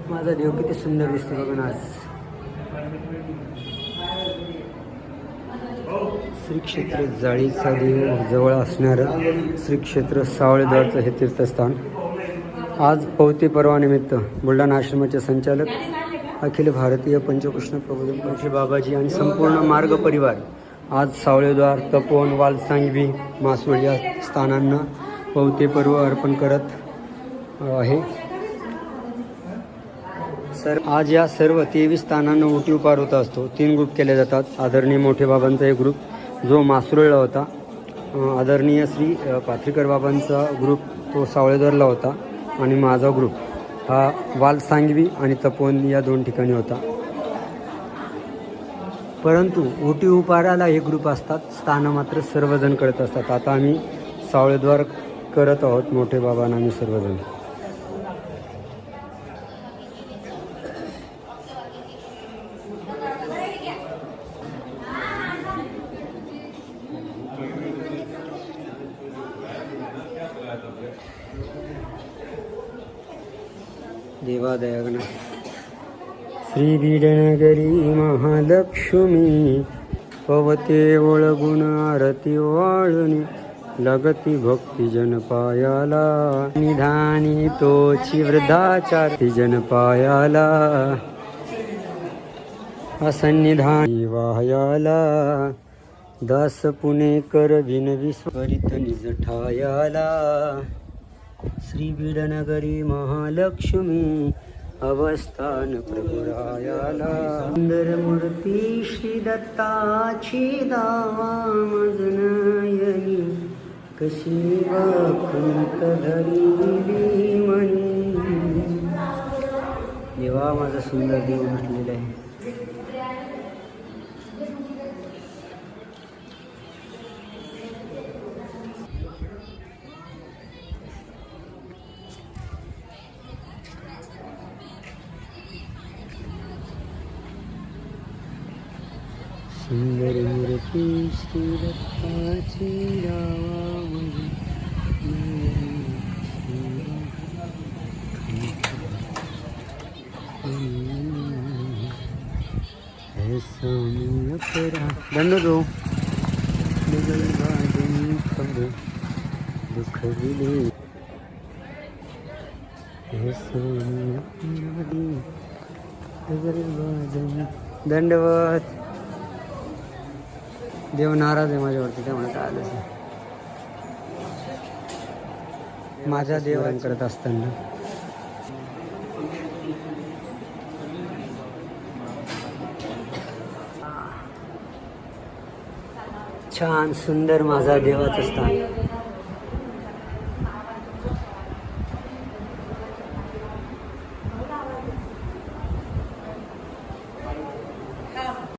माझा देव किती सुंदर दिसतो बघा ना आज. श्री क्षेत्र जाळीचा देव जवळ असणारं श्री क्षेत्र सावळेद्वारचं हे तीर्थस्थान. आज पौते पर्वानिमित्त बुलढाणा आश्रमाचे संचालक अखिल भारतीय पंचकृष्ण प्रबोधन बाबाजी आणि संपूर्ण मार्ग परिवार आज सावळेद्वार, तपोवन, वालसांगवी, मासवड या स्थानांना पौते पर्व अर्पण करत आहे. आज या सर्व 23 स्थानांना ओटी उपार होत असतो. 3 ग्रुप केले जातात. आदरणीय मोठे बाबांचा एक ग्रुप जो मासुरळला होता, आदरणीय श्री पाथरीकर बाबांचा ग्रुप तो सावळेद्वारला होता आणि माझा ग्रुप हा वालसांगवी आणि तपोवन या 2 ठिकाणी होता. परंतु ओटी उपाराला हे ग्रुप असतात, स्थानं मात्र सर्वजण करत असतात. आता आम्ही सावळेद्वार करत आहोत, मोठे बाबा आणि आम्ही सर्वजण. देवा दयागना. श्री बीडनगरी महालक्ष्मी पवते ओळगुण आरती वाळुनी लगती भक्ती जन पायाला निधानी तोची वृद्धाचार जन पायाला असन्निधानी वाहयाला दास पुणेकर विनविस्वरित निज ठायाला. श्री बीडनगरी महालक्ष्मी अवस्थान प्रभुरायाला सुंदर मूर्ती श्री दत्ताची दावा मजनयनी कशी वाकुंत धरी मणी. देवा माझा सुंदर देव म्हटलेला आहे. सुंदर मूर्ती श्री दत्ताची दावा दंड दो दुःख दिले दंडवत. देव नाराज आहे माझ्यावरती, त्यामुळे काय आलं माझ्या देवान करत असताना. छान सुंदर माझा देवाचं स्थान.